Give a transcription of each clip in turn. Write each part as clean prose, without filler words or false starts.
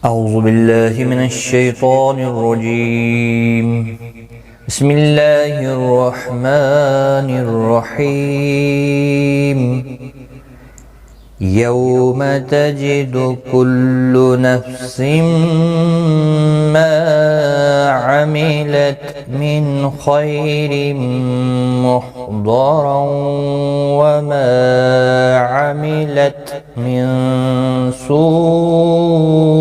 أعوذ بالله من الشيطان الرجيم بسم الله الرحمن الرحيم يوم تجد كل نفس ما عملت من خير محضرا وما عملت من سوء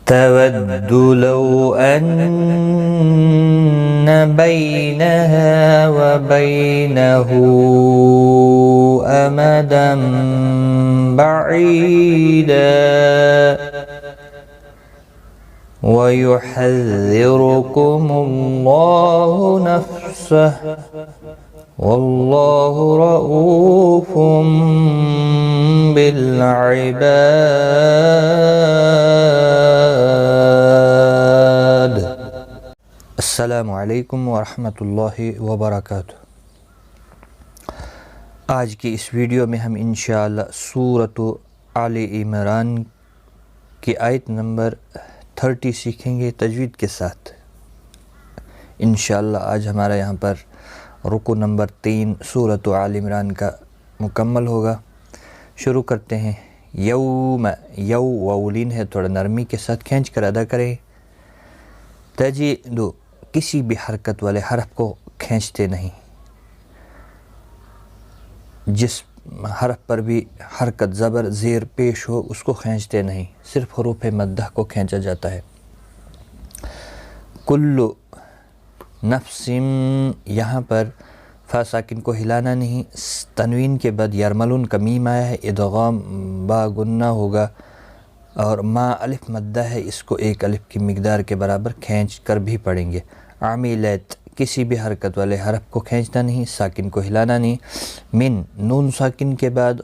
تود لو أن بينها وبينه أمدا بعيدا ويحذركم الله نفسه والله رؤوف بالعباد. السلام علیکم ورحمۃ اللہ وبرکاتہ. آج کی اس ویڈیو میں ہم انشاءاللہ سورۃ عمران کی آیت نمبر 30 سیکھیں گے تجوید کے ساتھ. انشاءاللہ آج ہمارا یہاں پر رکو نمبر 3 سورۃ عمران کا مکمل ہوگا. شروع کرتے ہیں. یوم یو واولین ہے، تھوڑا نرمی کے ساتھ کھینچ کر ادا کریں. تجدو کسی بھی حرکت والے حرف کو کھینچتے نہیں. جس حرف پر بھی حرکت زبر زیر پیش ہو اس کو کھینچتے نہیں، صرف حروف مدہ کو کھینچا جاتا ہے. کل نفس، یہاں پر فا ساکن کو ہلانا نہیں. تنوین کے بعد یرملون کا میم آیا ہے، ادغام با گنہ ہوگا، اور ما الف مدہ ہے، اس کو ایک الف کی مقدار کے برابر کھینچ کر بھی پڑھیں گے. عاملت کسی بھی حرکت والے حرف کو کھینچنا نہیں، ساکن کو ہلانا نہیں. من نون ساکن کے بعد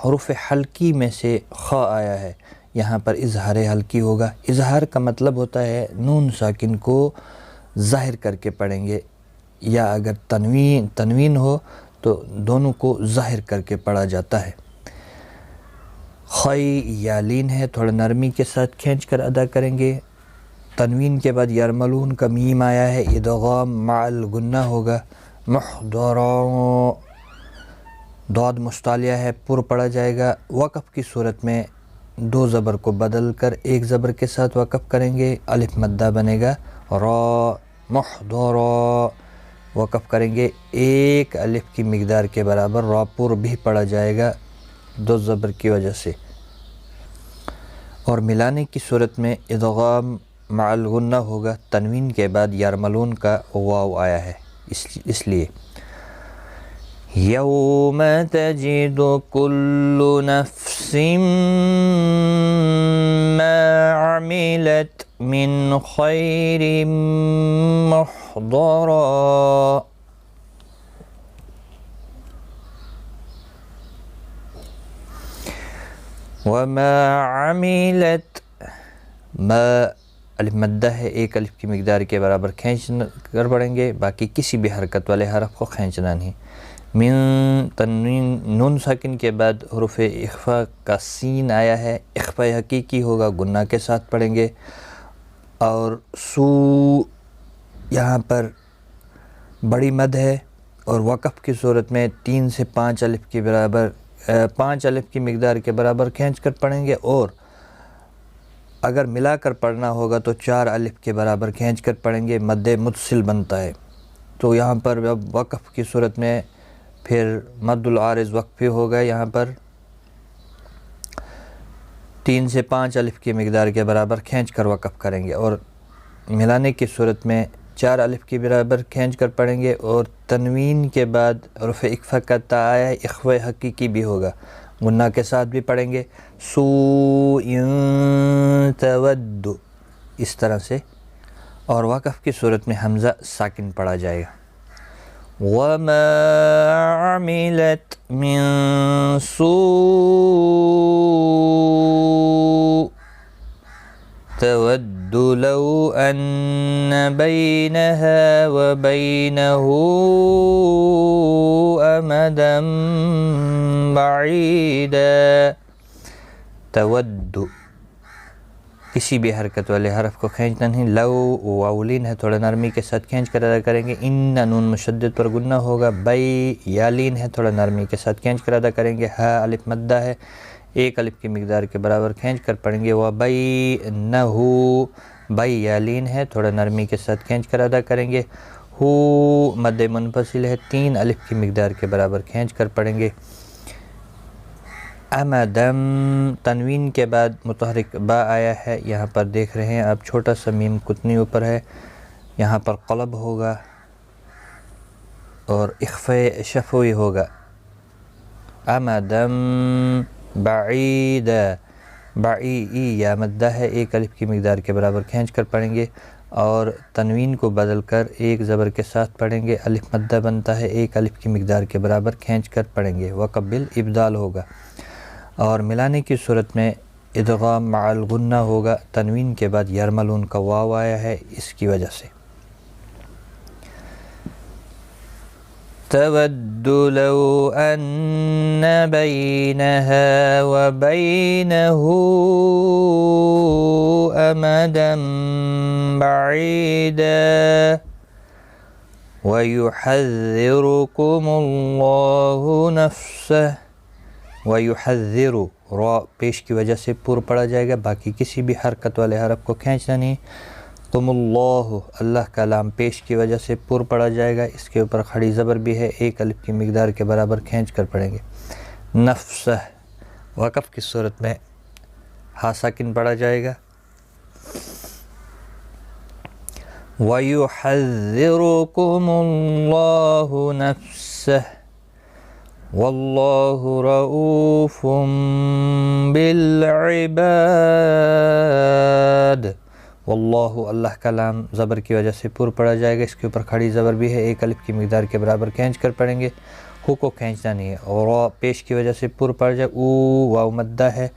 حروف حلقی میں سے خا آیا ہے، یہاں پر اظہار حلقی ہوگا. اظہار کا مطلب ہوتا ہے نون ساکن کو ظاہر کر کے پڑھیں گے، یا اگر تنوین ہو تو دونوں کو ظاہر کر کے پڑھا جاتا ہے. خی یا لین ہے، تھوڑا نرمی کے ساتھ کھینچ کر ادا کریں گے. تنوین کے بعد یرملون کا میم آیا ہے، ادغام مع الغنہ ہوگا. محضرا ضاد مستعلیہ ہے، پر پڑھا جائے گا. وقف کی صورت میں دو زبر کو بدل کر ایک زبر کے ساتھ وقف کریں گے، الف مدہ بنے گا. را محضرا وقف کریں گے، ایک الف کی مقدار کے برابر را پر بھی پڑھا جائے گا دو زبر کی وجہ سے. اور ملانے کی صورت میں ادغام مع الغنہ ہوگا. تنوین کے بعد یرملون کا واو آیا ہے، اس لیے. یوم تجد کل نفس ما عملت من خیر محضرا وما عملت، ما الف مدہ ہے، ایک الف کی مقدار کے برابر کھینچ کر پڑھیں گے، باقی کسی بھی حرکت والے حرف کو کھینچنا نہیں. من تنوین نون ساکن کے بعد حروف اخفا کا سین آیا ہے، اخفا حقیقی ہوگا، گنہ کے ساتھ پڑھیں گے. اور سو یہاں پر بڑی مد ہے، اور وقف کی صورت میں 3 سے 5 الف کے برابر 5 الف کی مقدار کے برابر کھینچ کر پڑھیں گے. اور اگر ملا کر پڑھنا ہوگا تو 4 الف کے برابر کھینچ کر پڑھیں گے، مد متصل بنتا ہے. تو یہاں پر اب وقف کی صورت میں پھر مد العارض وقفی ہوگا، یہاں پر 3 سے 5 الف کی مقدار کے برابر کھینچ کر وقف کریں گے. اور ملانے کی صورت میں 4 الف کے برابر کھینچ کر پڑھیں گے. اور تنوین کے بعد حروف اخفا کا تا آیا ہے، اخفا حقیقی بھی ہوگا، غنہ کے ساتھ بھی پڑھیں گے. سو تود اس طرح سے. اور وقف کی صورت میں حمزہ ساکن پڑھا جائے گا. وما عملت من سوء تود لو أن بينها وبينه أمدا بعيدا. تود کسی بھی حرکت والے حرف کو کھینچنا نہیں. لو واولین ہے تھوڑا نرمی کے ساتھ کھینچ کر ادا کریں گے. ان نون مشدد پر غنہ ہوگا. بئی یالین ہے تھوڑا نرمی کے ساتھ کھینچ کر ادا کریں گے. ہا الف مدہ ہے ایک الف کی مقدار کے برابر کھینچ کر پڑھیں گے. و بئی نہو بئی یالین ہے تھوڑا نرمی کے ساتھ کھینچ کر ادا کریں گے. ہو مد منفصل ہے تین الف کی مقدار کے برابر کھینچ کر پڑھیں گے. امدم تنوین کے بعد متحرک با آیا ہے. یہاں پر دیکھ رہے ہیں آپ چھوٹا سا میم کتنی اوپر ہے. یہاں پر قلب ہوگا اور اخفاء شفوی ہوگا. امدم بعید بعی یا مدہ ہے ایک الف کی مقدار کے برابر کھینچ کر پڑھیں گے اور تنوین کو بدل کر ایک زبر کے ساتھ پڑھیں گے. الف مدہ بنتا ہے ایک الف کی مقدار کے برابر کھینچ کر پڑھیں گے. وقبل ابدال ہوگا اور ملانے کی صورت میں ادغام مع الغنہ ہوگا. تنوین کے بعد یرملون کا واو آیا ہے اس کی وجہ سے. تود لو ان بینها وبینه امدا بعیدا ویحذرکم اللہ نفسه. وَيُحَذِّرُ را پیش کی وجہ سے پر پڑا جائے گا. باقی کسی بھی حرکت والے حرف کو کھینچنا نہیں. قم اللہ اللہ کا لام پیش کی وجہ سے پر پڑا جائے گا. اس کے اوپر کھڑی زبر بھی ہے ایک الف کی مقدار کے برابر کھینچ کر پڑھیں گے. نفسہ وقف کی صورت میں ہا ساکن پڑا جائے گا. وَيُحَذِّرُكُمُ اللَّهُ نَفْسَهُ واللہ رؤوف بالعباد. واللہ اللہ کا لام زبر کی وجہ سے پر پڑا جائے گا. اس کے اوپر کھڑی زبر بھی ہے ایک الف کی مقدار کے برابر کھینچ کر پڑھیں گے. ہو کو کھینچنا نہیں ہے. اور پیش کی وجہ سے پر پڑ جائے. او واو مدہ ہے.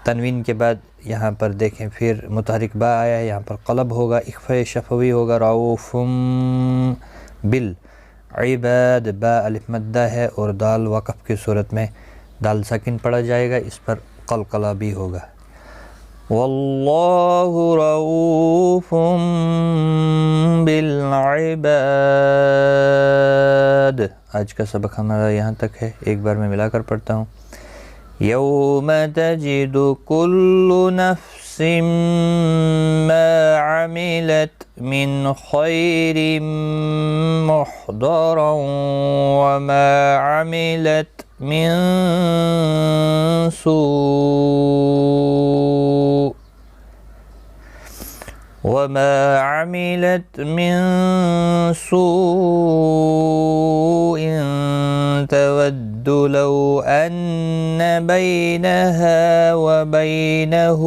تنوین کے بعد یہاں پر دیکھیں پھر متحرک با آیا ہے. یہاں پر قلب ہوگا اخفاء شفوی ہوگا. رؤوف بال عباد با الف مدہ ہے اور دال وقف کی صورت میں دال ساکن پڑا جائے گا. اس پر قلقلہ بھی ہوگا. واللہ رؤوف بالعباد. آج کا سبق ہمارا یہاں تک ہے. ایک بار میں ملا کر پڑھتا ہوں. یوم تجد کل نفس ما عملت من خیر محضرا وما عملت من سوء تود لو أن بينها وبينه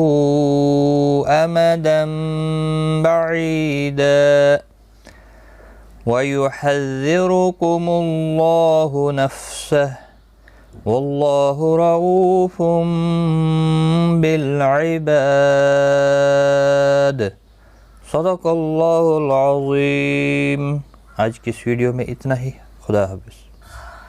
أمدا بعيدا ويحذركم الله نفسه والله رؤوف بالعباد. صدق اللہ العظیم. آج کی اس ویڈیو میں اتنا ہی. خدا حافظ.